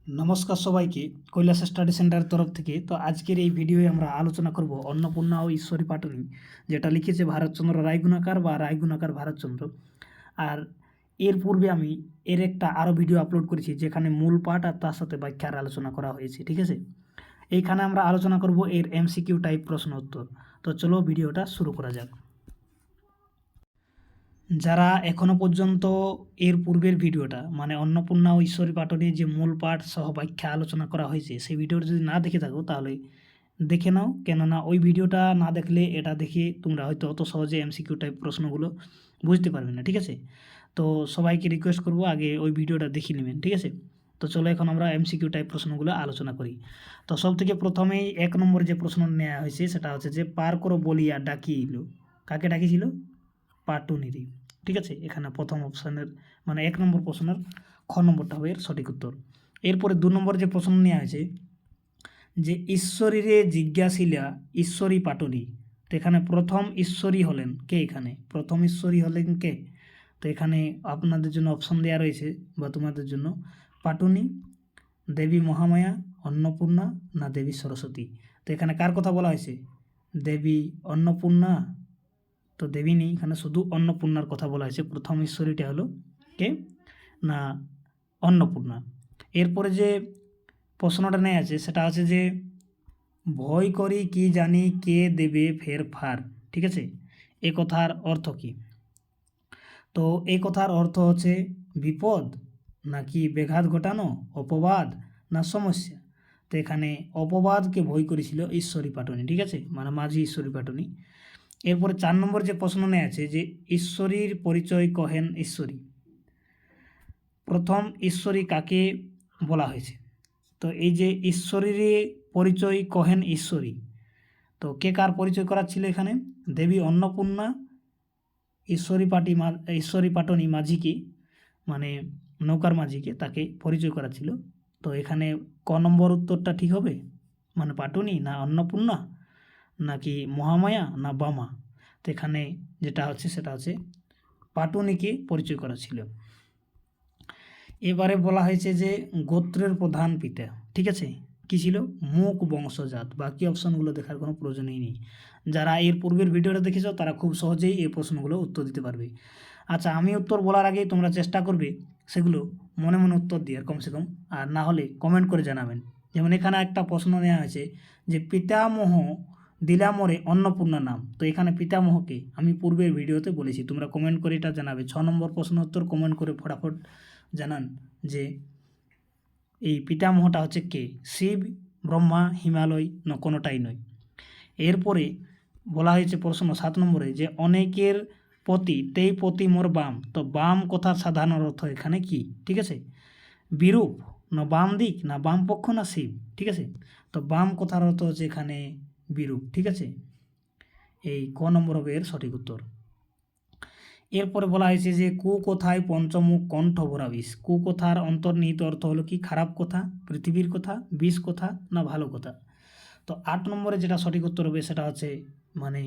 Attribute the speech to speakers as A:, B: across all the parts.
A: নমস্কার সবাইকে কৈলাস স্টাডি সেন্টারের তরফ থেকে। তো আজকের এই ভিডিওয়ে আমরা আলোচনা করব অন্নপূর্ণা ও ঈশ্বরী পাটনি, যেটা লিখেছে ভারতচন্দ্র রায়গুণাকার বা রায়গুণাকার ভারতচন্দ্র। আর এর পূর্বে আমি এর একটা আরও ভিডিও আপলোড করেছি যেখানে মূল পাঠ আর তার সাথে ব্যাখ্যার আলোচনা করা হয়েছে, ঠিক আছে। এইখানে আমরা আলোচনা করব এর এমসিকিউ টাইপ প্রশ্ন উত্তর। তো চলো ভিডিওটা শুরু করা যাক। যারা এখনও পর্যন্ত এর পূর্বের ভিডিওটা মানে অন্নপূর্ণা ও ঈশ্বরী পাটনির যে মূল পাঠ সহ ব্যাখ্যা আলোচনা করা হয়েছে সেই ভিডিওটা যদি না দেখে থাকো তাহলে দেখে নাও, কেননা ওই ভিডিওটা না দেখলে এটা দেখে তোমরা হয়তো অত সহজে এমসিকিউ টাইপ প্রশ্নগুলো বুঝতে পারবে না, ঠিক আছে। তো সবাইকে রিকোয়েস্ট করব আগে ওই ভিডিওটা দেখে নেবেন, ঠিক আছে। তো চলো এখন আমরা এমসিকিউ টাইপ প্রশ্নগুলো আলোচনা করি। তো সব থেকে প্রথমেই 1 নম্বর যে প্রশ্ন নেওয়া হয়েছে সেটা হচ্ছে যে পার করো বলিয়া ডাকিল, কাকে ডাকিছিল? পাটুনিরি, ঠিক আছে। এখানে প্রথম অপশানের মানে 1 নম্বর প্রশ্নের খ নম্বরটা হবে এর সঠিক উত্তর। এরপরে 2 নম্বর যে প্রশ্ন নেওয়া হয়েছে যে ঈশ্বরীরে জিজ্ঞাসিলা ঈশ্বরী পাটনি, তো এখানে প্রথম ঈশ্বরী হলেন কে? এখানে প্রথম ঈশ্বরী হলেন কে? তো এখানে আপনাদের জন্য অপশন দেওয়া রয়েছে বা তোমাদের জন্য, পাটনি, দেবী মহামায়া, অন্নপূর্ণা না দেবী সরস্বতী। তো এখানে কার কথা বলা হয়েছে? দেবী অন্নপূর্ণা, তো দেবী নেই, এখানে শুধু অন্নপূর্ণার কথা বলা হয়েছে। প্রথম ঈশ্বরীটা হলো কে না অন্নপূর্ণা। এরপরে যে প্রশ্নটা নেই আছে সেটা আছে যে ভয় করি কি জানি কে দেবে ফের ফার, ঠিক আছে। এ কথার অর্থ কি? তো এই কথার অর্থ হচ্ছে বিপদ নাকি ব্যাঘাত ঘটানো, অপবাদ না সমস্যা। তো এখানে অপবাদকে ভয় করেছিল ঈশ্বরী পাটনি, ঠিক আছে, মানে মাঝি ঈশ্বরী পাটনি। এরপরে 4 নম্বর যে প্রশ্ন নেওয়া আছে যে ঈশ্বরীর পরিচয় কহেন ঈশ্বরী, প্রথম ঈশ্বরী কাকে বলা হয়েছে? তো এই যে ঈশ্বরীর পরিচয় কহেন ঈশ্বরী, তো কে কার পরিচয় করাচ্ছিল এখানে? দেবী অন্নপূর্ণা ঈশ্বরী পাটনি মাঝিকে, মানে নৌকার মাঝিকে, তাকে পরিচয় করাচ্ছিল। তো এখানে ক নম্বর উত্তরটা ঠিক হবে, মানে পাটনি না অন্নপূর্ণা নাকি মহামায়া না বামা। তো এখানে যেটা হচ্ছে সেটা হচ্ছে পাটনিকে পরিচয় করা ছিল। এবারে বলা হয়েছে যে গোত্রের প্রধান পিতা, ঠিক আছে, কী ছিল? মুক বংশজাত। বাকি অপশনগুলো দেখার কোনো প্রয়োজনই নেই। যারা এর পূর্বের ভিডিওটা দেখেছো তারা খুব সহজেই এই প্রশ্নগুলো উত্তর দিতে পারবে। আচ্ছা, আমি উত্তর বলার আগেই তোমরা চেষ্টা করবে সেগুলো মনে মনে উত্তর দিয়ে কমসে কম, আর না হলে কমেন্ট করে জানাবেন। যেমন এখানে একটা প্রশ্ন নেওয়া হয়েছে যে পিতামহ দিলামরে অন্নপূর্ণা নাম, তো এখানে পিতামহকে আমি পূর্বের ভিডিওতে বলেছি, তোমরা কমেন্ট করে এটা জানাবে। 6 নম্বর প্রশ্ন উত্তর কমেন্ট করে ফটাফট জানান যে এই পিতামহটা হচ্ছে কে? শিব, ব্রহ্মা, হিমালয় না কোনোটাই নয়। এরপরে বলা হয়েছে প্রশ্ন 7 নম্বরে যে অনেকের পতি তেই পতি মোর বাম, তো বাম কথার সাধারণ অর্থ এখানে কি? ঠিক আছে, বিরূপ না বাম দিক না বাম পক্ষ না শিব, ঠিক আছে। তো বাম কথার অর্থ হচ্ছে এখানে বিরূপ, ঠিক আছে। এই ক নম্বর হবে এর সঠিক উত্তর। এরপরে বলা হয়েছে যে কুকথায় পঞ্চমুখ কণ্ঠ ভরা বিষ, কুকথার অন্তর্নিহিত অর্থ হলো কি? খারাপ কথা, পৃথিবীর কথা, বিষ কথা না ভালো কথা। তো 8 নম্বরে যেটা সঠিক উত্তর হবে সেটা হচ্ছে মানে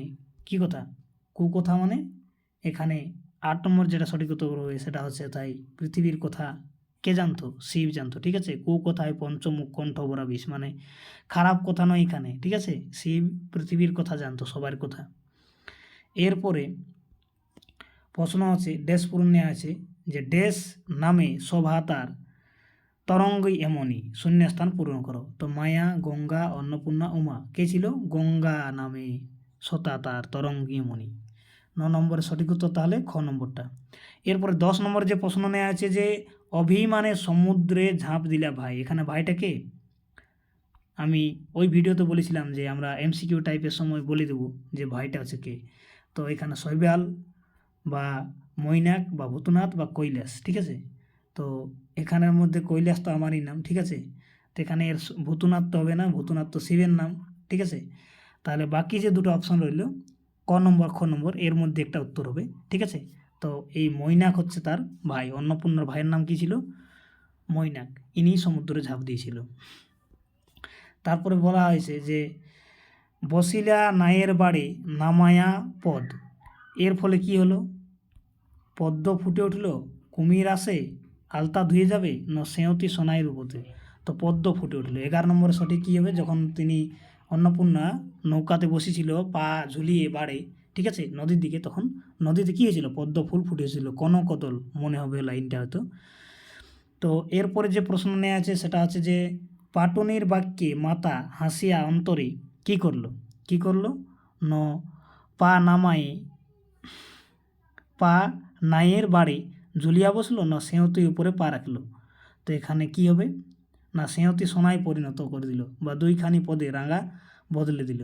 A: কি কথা? কুকথা মানে এখানে 8 নম্বর যেটা সঠিক উত্তর হবে সেটা হচ্ছে তাই পৃথিবীর কথা কে জানতো? শিব জানতো, ঠিক আছে। কুকথায় পঞ্চমুখ কণ্ঠ ভরা বিষ মানে খারাপ কথা নয় এখানে, ঠিক আছে। শিব পৃথিবীর কথা জানতো, সবার কথা। এরপরে প্রশ্ন আছে ড্যাশ পূরণ নেওয়া আছে যে ড্যাশ নামে শোভা তার তরঙ্গই এমনই শূন্যস্থান পূরণ করো। তো মায়া, গঙ্গা, অন্নপূর্ণা, উমা, কে ছিল? গঙ্গা নামে সতা তার তরঙ্গই এমনই। 9 নম্বরের সঠিক উত্তর তাহলে খ নম্বরটা। এরপরে 10 নম্বর যে প্রশ্ন নেওয়া আছে যে অভিমানে সমুদ্রে ঝাঁপ দিলা ভাই, এখানে ভাইটা কে? আমি ওই ভিডিওতে বলেছিলাম যে আমরা এমসিকিউ টাইপের সময় বলে দেবো যে ভাইটা হচ্ছে কে। তো এখানে শৈবাল বা মৈনাক বা ভূতনাথ বা কৈলাস, ঠিক আছে। তো এখানের মধ্যে কৈলাস তো আমারই নাম, ঠিক আছে। তো এখানে এর ভূতনাথ তো হবে না, ভূতনাথ তো শিবের নাম, ঠিক আছে। তাহলে বাকি যে দুটো অপশন রইল ক নম্বর খ নম্বর এর মধ্যে একটা উত্তর হবে, ঠিক আছে। তো এই মৈনাক হচ্ছে তার ভাই, অন্নপূর্ণার ভাইয়ের নাম কি ছিল? মৈনাক, ইনি সমুদ্রে ঝাঁপ দিয়েছিল। তারপরে বলা হয়েছে যে বসিলা নায়ের বাড়ি নামায়া পদ, এর ফলে কি হলো? পদ্ম ফুটে উঠল, কুমির আসে, আলতা ধুয়ে যাবে না সেঁওতি সোনাই রূপতে। তো পদ্ম ফুটে উঠল। 11 নম্বরে সঠিক কী হবে, যখন তিনি অন্নপূর্ণা নৌকাতে বসেছিল পা ঝুলিয়ে বাড়ে, ঠিক আছে, নদীর দিকে, তখন নদীতে কী হয়েছিল, পদ্ম ফুল ফুটেছিল, কনকদল মনে হবে লাইনটা হয়তো। তো এরপরে যে প্রশ্ন নেওয়া আছে সেটা হচ্ছে যে পাটুনির বাক্যে মাতা হাসিয়া অন্তরে কী করলো ন পা নাইয়ের বাড়ি ঝুলিয়া বসলো, না সেঁয়তি উপরে পা রাখলো। তো এখানে কি হবে, না সেঁয়তি সোনায় পরিণত করে দিল, বা দুইখানি পদে রাঙা বদলে দিল।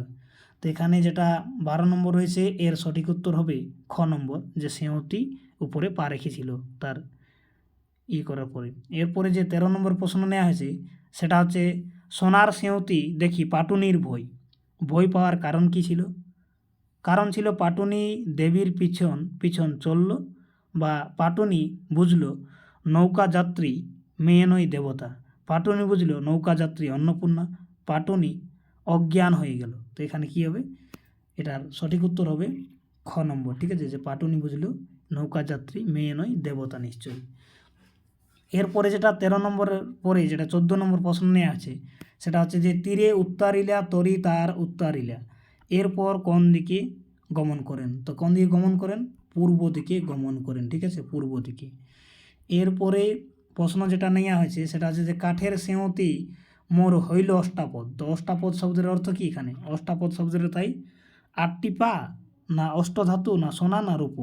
A: তো এখানে যেটা 12 নম্বর রয়েছে এর সঠিক উত্তর হবে খ নম্বর, যে সেঁয়তি উপরে পা রেখেছিল তার করার পরে। এরপরে যে 13 নম্বর প্রশ্ন নেওয়া হয়েছে সেটা হচ্ছে সোনার সেঁয়তি দেখি পাটুনির ভয় পাওয়ার কারণ কি ছিল। কারণ ছিল পাটুনি দেবীর পিছন চলল, বা পাটুনি বুঝল নৌকা যাত্রী মেয়ে নয় দেবতা, পাটুনি বুঝল নৌকা যাত্রী অন্নপূর্ণা, পাটুনি অজ্ঞান হয়ে গেল। তো এখানে কি হবে, এটার সঠিক উত্তর হবে খ নম্বর, ঠিক আছে, যে পাটুনি বুঝল নৌকা যাত্রী মেয়ে নয় দেবতা নিশ্চয়ই। এরপরে যেটা 13 নম্বরের পরে যেটা 14 নম্বর প্রশ্ন নেওয়া আছে সেটা হচ্ছে যে তীরে উত্তারিলা তরি তার উত্তারিলা, এরপর কোন দিকে গমন করেন। তো কোন দিকে গমন করেন, পূর্ব দিকে গমন করেন, ঠিক আছে, পূর্ব দিকে। এরপরে প্রশ্ন যেটা নেওয়া হয়েছে সেটা হচ্ছে যে কাঠের সেঁয়তি মোর হইল অষ্টাপদ। তো অষ্টাপদ শব্দের অর্থ কী এখানে, অষ্টাপদ শব্দের তাই 8টি পা, না অষ্টধাতু, না সোনা, না রূপ।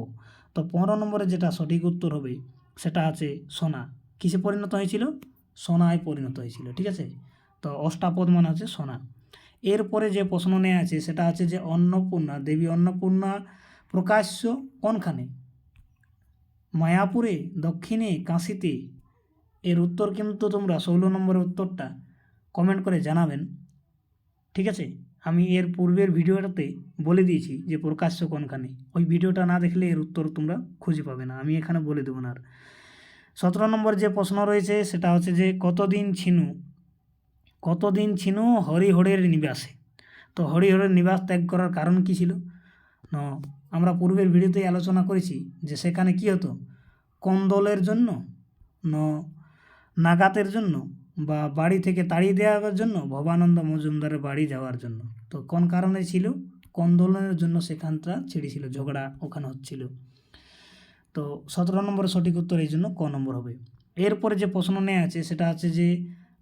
A: তো 15 নম্বরে যেটা সঠিক উত্তর হবে সেটা আছে সোনা। কিসে পরিণত হয়েছিল, সোনায় পরিণত হয়েছিল, ঠিক আছে। তো অষ্টাপদ মানে হচ্ছে সোনা। এরপরে যে প্রশ্ন নেওয়া আছে সেটা হচ্ছে যে অন্নপূর্ণা দেবী অন্নপূর্ণা প্রকাশ্য কোনখানে, মায়াপুরে, দক্ষিণে, কাশীতে। এর উত্তর কিন্তু তোমরা 16 নম্বরের উত্তরটা কমেন্ট করে জানাবেন, ঠিক আছে। আমি এর পূর্বের ভিডিওটাতে বলে দিয়েছি যে প্রকাশ্য কোনখানে, ওই ভিডিওটা না দেখলে এর উত্তর তোমরা খুঁজে পাবে না, আমি এখানে বলে দেবো না। আর 17 নম্বর যে প্রশ্ন রয়েছে সেটা হচ্ছে যে কতদিন ছিনু হরিহরের নিবাসে। তো হরিহরের নিবাস ত্যাগ করার কারণ কী ছিল, আমরা পূর্বের ভিডিওতেই আলোচনা করেছি যে সেখানে কি হতো, কন্দলের জন্য, নাগাতের জন্য, বা বাড়ি থেকে তাড়িয়ে দেওয়ার জন্য, ভবানন্দ মজুমদারের বাড়ি যাওয়ার জন্য। তো কোন কারণে ছিল, কন্দলের জন্য সেখানটা ছেড়েছিল, ঝগড়া ওখানে হচ্ছিল। তো 17 নম্বরের সঠিক উত্তর এই জন্য ক নম্বর হবে। এরপরে যে প্রশ্ন নেওয়া আছে সেটা হচ্ছে যে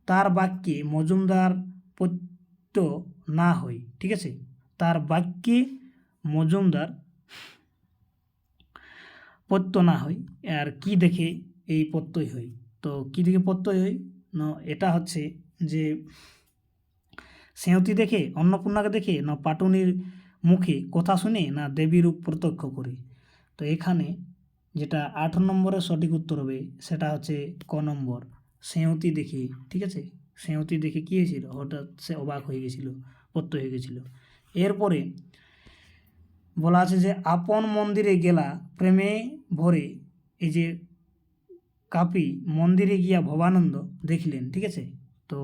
A: তার বাক্যে মজুমদার প্রত্যয় না হয়, ঠিক আছে, তার বাক্যে মজুমদার প্রত্যয় না হয়, আর কি দেখে এই প্রত্যয় হয়। তো কি দেখে প্রত্যয় হয়, না এটা হচ্ছে যে সেঁয়তি দেখে, অন্নপূর্ণাকে দেখে, না পাটুনির মুখে কথা শুনে, না দেবীর রূপ প্রত্যক্ষ করে। তো এখানে যেটা 8 নম্বরের সঠিক উত্তর হবে সেটা হচ্ছে ক নম্বর, সেঁয়তি দেখে, ঠিক আছে, সেঁয়তি দেখে কী হয়েছিল, হঠাৎ সে অবাক হয়ে গেছিল, প্রত্যয় হয়ে গেছিল। এরপরে বলা আছে যে আপন মন্দিরে গেলা প্রেমে ভরে, এই যে কাপি মন্দিরে গিয়া ভবানন্দ দেখিলেন, ঠিক আছে। তো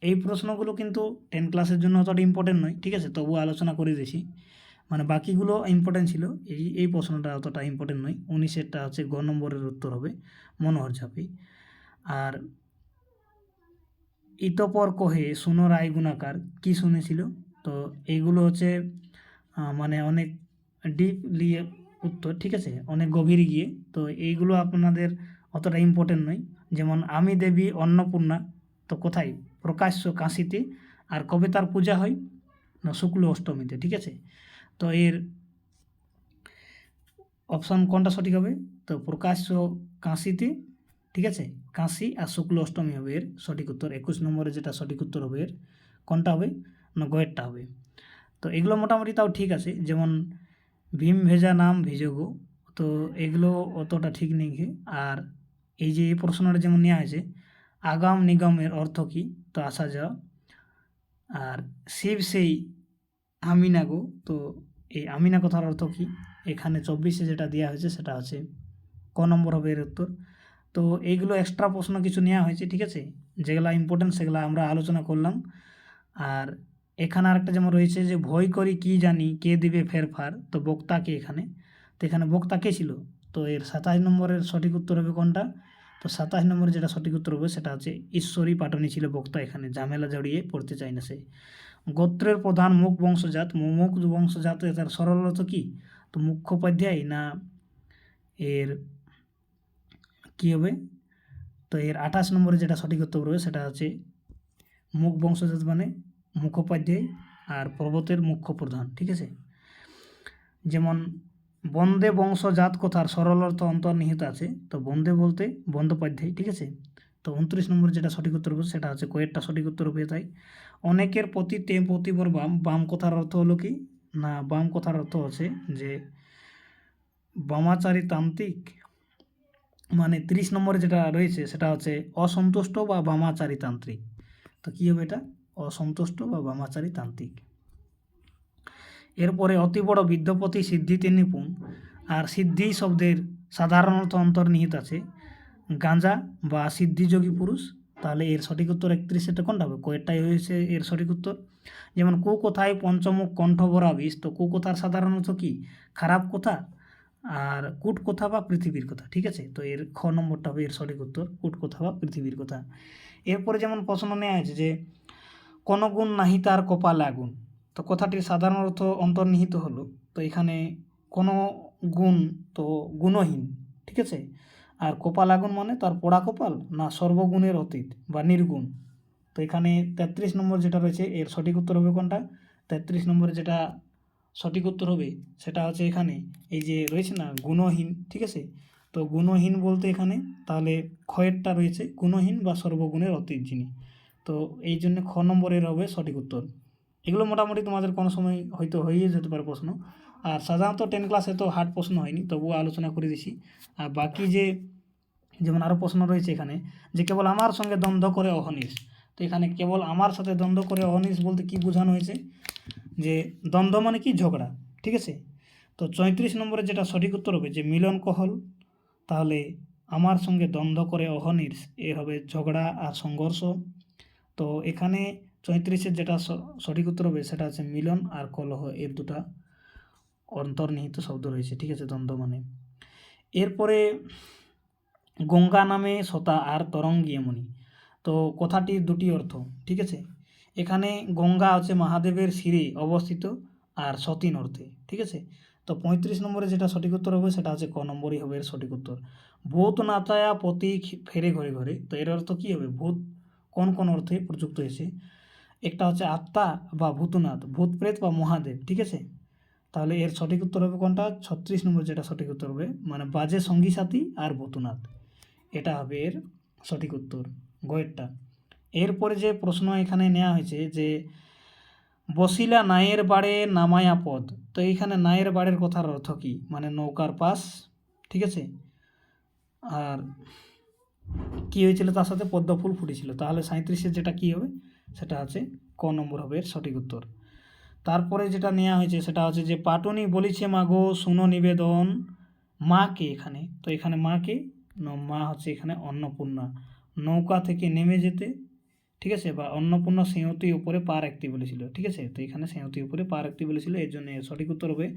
A: এই প্রশ্নগুলো কিন্তু 10 ক্লাসের জন্য অতটা ইম্পর্টেন্ট নয়, ঠিক আছে, তবুও আলোচনা করে দিয়েছি, মানে বাকিগুলো ইম্পর্টেন্ট ছিল, এই প্রশ্নটা অতটা ইম্পর্টেন্ট নয়। 19-এরটা হচ্ছে গ নম্বরের উত্তর হবে মনোহর ঝাঁপি। আর ইতপর কহে শুনো রায় গুণাকার কি শুনেছিল। তো এইগুলো হচ্ছে মানে অনেক ডিপলি উত্তর, ঠিক আছে, অনেক গভীরে গিয়ে। তো এইগুলো আপনাদের অতটা ইম্পর্টেন্ট নয়। যেমন আমি দেবী অন্নপূর্ণা, তো কোথায়, প্রকাশ্য কাশীতে। আর কবে তার পূজা হয়, না শুক্ল অষ্টমীতে, ঠিক আছে। তো এর অপশান কোনটা সঠিক হবে, তো প্রকাশ্য কাশীতে, ঠিক আছে, কাশী আর শুক্ল অষ্টমী হবে এর সঠিক উত্তর। 21 নম্বরে যেটা সঠিক উত্তর হবে এর কোনটা হবে, না গয়েরটা হবে। তো এগুলো মোটামুটি তাও ঠিক আছে, যেমন ভীম ভেজা নাম ভিজগো, তো এগুলো অতটা ঠিক নেই। আর এই যে এই প্রশ্নটা যেমন নেওয়া হয়েছে আগাম নিগমের অর্থ কী, তো আসা যাওয়া। আর শিব সেই আমিনা গো, তো এই আমিনা কথার অর্থ কী, এখানে 24-এ যেটা দেওয়া হয়েছে সেটা হচ্ছে ক নম্বর হবে এর উত্তর। তো এইগুলো এক্সট্রা প্রশ্ন কিছু নেওয়া হয়েছে, ঠিক আছে, যেগুলো ইম্পর্টেন্ট সেগুলো আমরা আলোচনা করলাম। আর এখানে আরেকটা যেমন রয়েছে যে ভয় করি কি জানি কে দিবে ফেরফার, তো বক্তা কে এখানে, তো এখানে বক্তা কে ছিল, তো এর 27 নম্বরের সঠিক উত্তর হবে কোনটা, তো 27 নম্বরে যেটা সঠিক উত্তর হবে সেটা হচ্ছে ঈশ্বরী পাটনি ছিল বক্তা, এখানে ঝামেলা জড়িয়ে পড়তে চায় না সে। গোত্রের প্রধান মুখ বংশজাত, মুখ বংশজাত তার সরল অর্থ কী? তো মুখ্যোপাধ্যায় না এর কী হবে? তো এর 28 নম্বরে যেটা সঠিক উত্তর হবে সেটা হচ্ছে মুখ বংশজাত মানে মুখোপাধ্যায় আর পর্বতের মুখ্য প্রধান, ঠিক আছে। যেমন বন্দে বংশজাত কথার সরল অর্থ অন্তর্নিহিত আছে, তো বন্দে বলতে বন্দ্যোপাধ্যায়, ঠিক আছে। তো 29 নম্বর যেটা সঠিক উত্তর হবে সেটা হচ্ছে কয়েকটা সঠিক উত্তর হবে তাই। অনেকের প্রতি তে প্রতিবর বাম, বাম কথার অর্থ হলো কি না, বাম কথার অর্থ হচ্ছে যে বামাচারী তান্ত্রিক, মানে 30 নম্বরে যেটা রয়েছে সেটা হচ্ছে অসন্তুষ্ট বা বামাচারী তান্ত্রিক। তো কী হবে এটা? অসন্তুষ্ট বা বামাচারী তান্ত্রিক। এরপরে অতি বড় বিদ্যাপতি সিদ্ধিতে নিপুণ, আর সিদ্ধি শব্দের সাধারণ অর্থ অন্তর্নিহিত আছে গাঁজা বা সিদ্ধিযোগী পুরুষ। তাহলে এর সঠিক উত্তর 31, এটা কোনটা হবে? কয়েকটাই হয়েছে এর সঠিক উত্তর। যেমন কুকথায় পঞ্চমুখ কণ্ঠ ভরা বিষ, তো কুকথার সাধারণ অর্থ কী? খারাপ কথা, আর কূট কথা বা পৃথিবীর কথা, ঠিক আছে। তো এর খ নম্বরটা হবে এর সঠিক উত্তর, কূট কথা বা পৃথিবীর কথা। এরপরে যেমন প্রশ্ন নেওয়া হয়েছে যে কোন গুণ নাহি তার কপালে আগুন, তো কথাটির সাধারণ অর্থ অন্তর্নিহিত হলো। তো এখানে কোনো গুণ তো গুণহীন, ঠিক আছে। আর কপাল আগুন মানে তার পোড়া কপাল না সর্বগুণের অতীত বা নির্গুণ। তো এখানে 33 নম্বর যেটা রয়েছে এর সঠিক উত্তর হবে কোনটা? 33 নম্বরে যেটা সঠিক উত্তর হবে সেটা হচ্ছে এখানে এই যে রয়েছে না গুণহীন, ঠিক আছে। তো গুণহীন বলতে এখানে তাহলে ক্ষয়েরটা রয়েছে গুণহীন বা সর্বগুণের অতীত যিনি, তো এই জন্য খ নম্বরের হবে সঠিক উত্তর। এগুলো মোটামুটি তোমাদের কোনো সময় হয়তো হয়ে যেতে পারে প্রশ্ন, আর সাধারণত 10 ক্লাসে তো হার্ড প্রশ্ন হয়নি, তবুও আলোচনা করে দিছি। আর বাকি যে যেমন আরও প্রশ্ন রয়েছে এখানে যে কেবল আমার সঙ্গে দ্বন্দ্ব করে অহনিশ, তো এখানে কেবল আমার সাথে দ্বন্দ্ব করে অহনিশ বলতে কি বোঝানো হয়েছে? যে দ্বন্দ্ব মানে কি? ঝগড়া, ঠিক আছে। তো 34 নম্বরে যেটা সঠিক উত্তর হবে যে মিলন কহল, তাহলে আমার সঙ্গে দ্বন্দ্ব করে অহনিশ এর হবে ঝগড়া আর সংঘর্ষ। তো এখানে 34-এর যেটা সঠিক উত্তর হবে সেটা হচ্ছে মিলন আর কলহ, এর দুটা অন্তর্নিহিত শব্দ রয়েছে, ঠিক আছে, দ্বন্দ্ব মানে। এরপরে গঙ্গা নামে সতা আর তরঙ্গিয়ে মণি, তো কথাটির দুটি অর্থ, ঠিক আছে। এখানে গঙ্গা হচ্ছে মহাদেবের শিরে অবস্থিত আর সতীন অর্থে, ঠিক আছে। তো 35 নম্বরে যেটা সঠিক উত্তর হবে সেটা হচ্ছে ক নম্বরই হবে এর সঠিক উত্তর। ভূত নাচায়া পতি ফেরে ঘরে ঘরে, তো এর অর্থ কী হবে? ভূত কোন কোন অর্থে প্রযুক্ত হয়েছে? একটা হচ্ছে আত্মা বা ভূতনাথ, ভূত প্রেত বা মহাদেব, ঠিক আছে। তাহলে এর সঠিক উত্তর হবে কোনটা? 36 নম্বর যেটা সঠিক উত্তর হবে মানে বাজে সঙ্গী সাথী আর ভূতনাথ, এটা হবে এর সঠিক উত্তর গয়েরটা। এরপরে যে প্রশ্ন এখানে নেওয়া হয়েছে যে বসিলা নায়ের বাড়ে নামায়া পদ, তো এইখানে নায়ের বাড়ের কথার অর্থ কী? মানে নৌকার পাশ, ঠিক আছে। আর কী হয়েছিল তার সাথে? পদ্ম ফুল ফুটেছিল। তাহলে 37-এর যেটা কী হবে সেটা হচ্ছে ক নম্বর হবে এর সঠিক উত্তর। তারপরে যেটা নেওয়া হয়েছে সেটা হচ্ছে যে পাটুনি বলিছে মাগো শুনো নিবেদন, মা কে এখানে? তো এখানে মা কে? মা হচ্ছে এখানে অন্নপূর্ণা, নৌকা থেকে নেমে যেতে, ঠিক আছে, বা অন্নপূর্ণা সেঁয়তি উপরে পা রাখতে বলেছিল, ঠিক আছে। তো এখানে সেঁয়তি উপরে পা রাখতে বলেছিল, এর জন্য সঠিক উত্তর হবে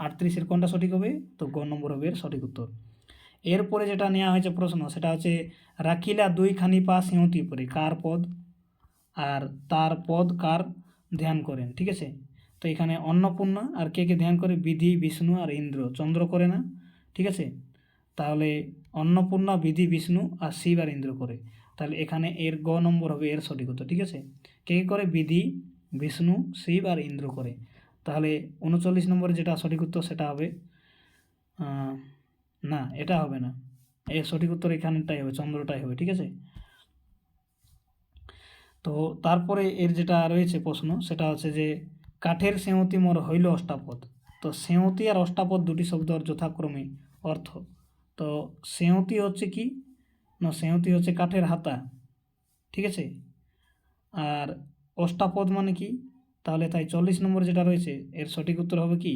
A: 38-এর কোনটা সঠিক হবে? তো গ নম্বর হবে এর সঠিক উত্তর। এরপরে যেটা নেওয়া হয়েছে প্রশ্ন সেটা হচ্ছে রাখিলা দুইখানি পা সেঁয়তি উপরে, কার পদ? আর তার পদ কার ধ্যান করেন, ঠিক আছে। তো এখানে অন্নপূর্ণা আর কে কে ধ্যান করে? বিধি, বিষ্ণু আর ইন্দ্র, চন্দ্র করে না, ঠিক আছে। তাহলে অন্নপূর্ণা, বিধি, বিষ্ণু আর শিব আর ইন্দ্র করে, তাহলে এখানে এর গ নম্বর হবে এর সঠিক উত্তর, ঠিক আছে। কে কে করে? বিধি, বিষ্ণু, শিব আর ইন্দ্র করে। তাহলে 39 নম্বরে যেটা সঠিক উত্তর সেটা হবে না, এটা হবে না, এর সঠিক উত্তর এখানেটাই হবে, চন্দ্রটাই হবে, ঠিক আছে। তো তারপরে এর যেটা রয়েছে প্রশ্ন সেটা হচ্ছে যে কাঠের সেঁয়তি মোর হইল অষ্টাপদ, তো সেঁয়তি আর অষ্টাপদ দুটি শব্দর যথাক্রমে অর্থ। তো সেঁয়তি হচ্ছে কি না, সেঁয়তি হচ্ছে কাঠের হাতা, ঠিক আছে। আর অষ্টাপদ মানে কি? তাহলে তাই 40 নম্বর যেটা রয়েছে এর সঠিক উত্তর হবে কি?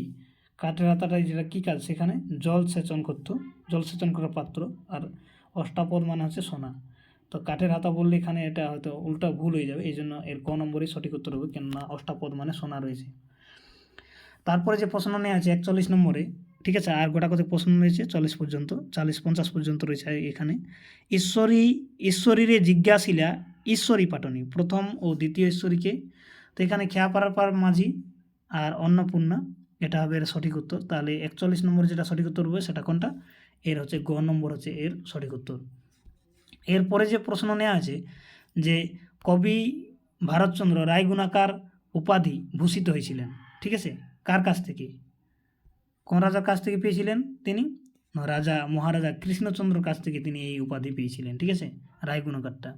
A: কাঠের হাতাটাই যেটা কী কাজ? সেখানে জল সেচন করতো, জল সেচন করার পাত্র। আর অষ্টাপদ মানে হচ্ছে সোনা। তো কাঠের হাতা বললে এখানে এটা হয়তো উল্টা ভুল হয়ে যাবে, এই জন্য এর ক নম্বরই সঠিক উত্তর হবে, কেননা অষ্টাপদ মানে সোনা রয়েছে। তারপরে যে প্রশ্ন নেওয়া আছে 41 নম্বরে, ঠিক আছে। আর গোটা কত প্রশ্ন রয়েছে 40-50 পর্যন্ত রয়েছে এখানে। ঈশ্বরীরে জিজ্ঞাসিলা ঈশ্বরী পাটনি, প্রথম ও দ্বিতীয় ঈশ্বরীকে। তো এখানে খেয়াপাড়ার মাঝি আর অন্নপূর্ণা, এটা হবে এর সঠিক উত্তর। তাহলে 41 নম্বর যেটা সঠিক উত্তর হবে সেটা কোনটা? এর হচ্ছে গ নম্বর হচ্ছে এর সঠিক উত্তর। এরপরে যে প্রশ্ন নেওয়া আছে যে কবি ভারতচন্দ্র রায়গুণাকার উপাধি ভূষিত হয়েছিলেন, ঠিক আছে, কার কাছ থেকে? কোন রাজার কাছ থেকে পেয়েছিলেন তিনি? রাজা মহারাজা কৃষ্ণচন্দ্র কাছ থেকে তিনি এই উপাধি পেয়েছিলেন, ঠিক আছে, রায়গুণাকারটা।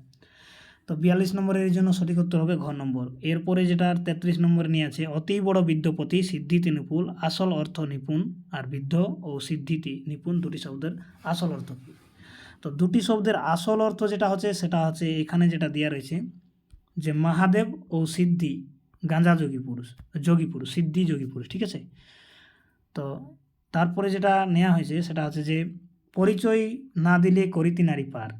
A: তো 42 নম্বরের জন্য সঠিক উত্তর হবে ঘ নম্বর। এরপরে যেটা 33 নম্বরে নিয়ে আছে অতি বড় বিদ্যাপতি সিদ্ধিতে নিপুণ, আসল অর্থ নিপুণ। আর বিদ্য ও সিদ্ধিতে নিপুণ দুটি শব্দের আসল অর্থ কী? তো দুটি শব্দের আসল অর্থ যেটা হচ্ছে সেটা হচ্ছে এখানে যেটা দেওয়া রয়েছে যে মহাদেব ও সিদ্ধি গাঁজা যোগী পুরুষ, সিদ্ধি যোগী পুরুষ, ঠিক আছে। তো তারপরে যেটা নেওয়া হয়েছে সেটা হচ্ছে যে পরিচয় না দিলে করিতি নারী পার,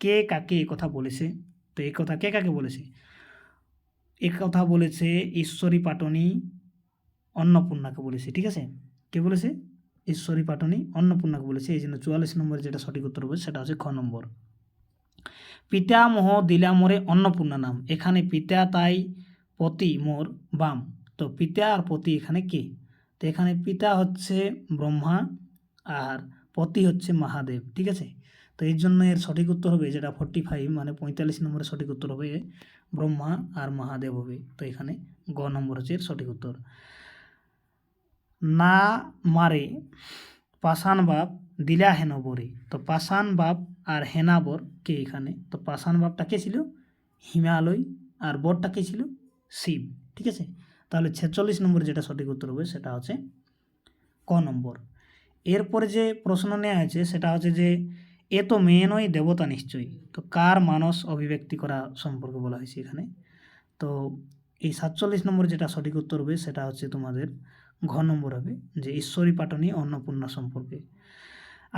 A: কে কাকে এ কথা বলেছে? তো এই কথা কে কাকে বলেছে? এ কথা বলেছে ঈশ্বরী পাটনি অন্নপূর্ণাকে বলেছে, ঠিক আছে। কে বলেছে? ঈশ্বরী পাটনি অন্নপূর্ণাকে বলেছে। এই জন্য 44 নম্বরে যেটা সঠিক উত্তর হবে সেটা হচ্ছে খ নম্বর। পিতামহ দিলা মোরে অন্নপূর্ণা নাম, এখানে পিতা তাই পতি মোর বাম। তো পিতা আর পতি এখানে কে? তো এখানে পিতা হচ্ছে ব্রহ্মা আর পতি হচ্ছে মহাদেব, ঠিক আছে। তো এই জন্য এর সঠিক উত্তর হবে যেটা 45 মানে 45 নম্বরের সঠিক উত্তর হবে ব্রহ্মা আর মহাদেব হবে। তো এখানে গ নম্বর হচ্ছে এর সঠিক উত্তর। না মারে পাষাণ বাপ দিলা হেন বরে, তো পাষাণ বাপ আর হেনাবর কে এখানে? তো পাষাণ বাপটা কে ছিল? হিমালয়। আর বরটা কে ছিল? শিব, ঠিক আছে। তাহলে 46 নম্বরে যেটা সঠিক উত্তর হবে সেটা হচ্ছে ক নম্বর। এরপরে যে প্রশ্ন নেওয়া আছে সেটা হচ্ছে যে এ তো মেয়ে নয় দেবতা নিশ্চয়ই, তো কার মানস অভিব্যক্তি করা সম্পর্কে বলা হয়েছে এখানে? তো এই 47 নম্বরে যেটা সঠিক উত্তর হবে সেটা হচ্ছে তোমাদের ঘ নম্বর হবে যে ঈশ্বরী পাটনি অন্নপূর্ণা সম্পর্কে।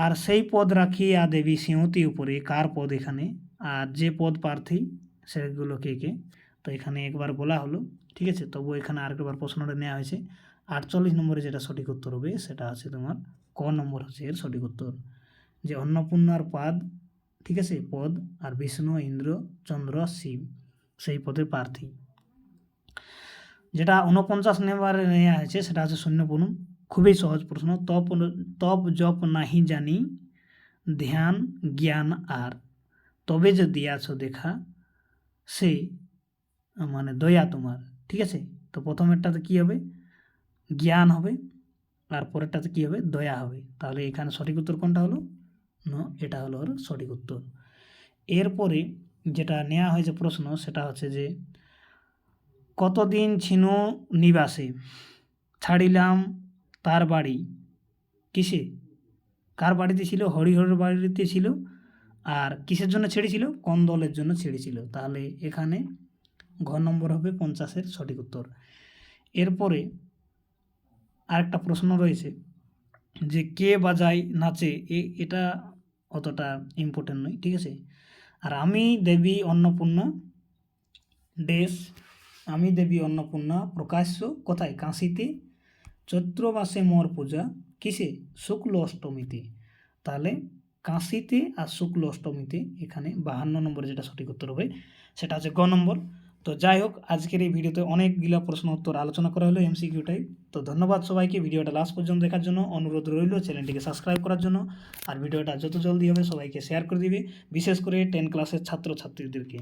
A: আর সেই পদ রাখিয়া দেবী সিংহতি উপরে, কার পদ এখানে? আর যে পদ প্রার্থী সেগুলো কে কে? তো এখানে একবার বলা হলো, ঠিক আছে। তবু এখানে আরেকবার প্রশ্নটা নেওয়া হয়েছে। 48 নম্বরে যেটা সঠিক উত্তর হবে সেটা আছে তোমার ক নম্বর হচ্ছে এর সঠিক উত্তর, যে অন্নপূর্ণার পাদ, ঠিক আছে, পদ আর বিষ্ণু ইন্দ্র চন্দ্র শিব সেই পদের প্রার্থী। যেটা 49 নম্বরে নেওয়া হয়েছে সেটা হচ্ছে শূন্যপূর্ণ, খুবই সহজ প্রশ্ন। তপ জপ নাহি জানি ধ্যান জ্ঞান আর, তবে যে দিয়াছ দেখা সে মানে দয়া তোমার, ঠিক আছে। তো প্রথমেরটাতে কী হবে? জ্ঞান হবে, আর পরেরটাতে কী হবে? দয়া হবে। তাহলে এখানে সঠিক উত্তর কোনটা হলো? এটা হলো ওর সঠিক উত্তর। এরপরে যেটা নেওয়া হয়েছে প্রশ্ন সেটা হচ্ছে যে কতদিন ছিনু নিবাসে ছাড়িলাম তার বাড়ি কিসে? কার বাড়িতে ছিল? হরিহরের বাড়িতে ছিল। আর কিসের জন্য ছেড়েছিল? কন্দলের জন্য ছেড়েছিল। তাহলে এখানে ঘ নম্বর হবে 50-এর সঠিক উত্তর। এরপরে আরেকটা প্রশ্ন রয়েছে যে কে বাজায় নাচে, এটা অতটা ইম্পর্টেন্ট নয়, ঠিক আছে। আর আমি দেবী অন্নপূর্ণা প্রকাশ্য কোথায়? কাশীতে। চৈত্র মাসে মোর পূজা কিসে? শুক্ল অষ্টমীতে। তাহলে কাশীতে আর শুক্ল অষ্টমীতে। এখানে 52 নম্বরে যেটা সঠিক উত্তর হবে সেটা হচ্ছে গ নম্বর। তো যাই হোক, আজকের এই ভিডিওতে অনেকগুলো প্রশ্ন উত্তর আলোচনা করা হলো MCQ টাইপ। তো ধন্যবাদ সবাইকে ভিডিওটা লাস্ট পর্যন্ত দেখার জন্য। অনুরোধ রইল চ্যানেলটিকে সাবস্ক্রাইব করার জন্য, আর ভিডিওটা যত জলদি হবে সবাইকে শেয়ার করে দিবে, বিশেষ করে 10 ক্লাসের ছাত্রছাত্রীদেরকে।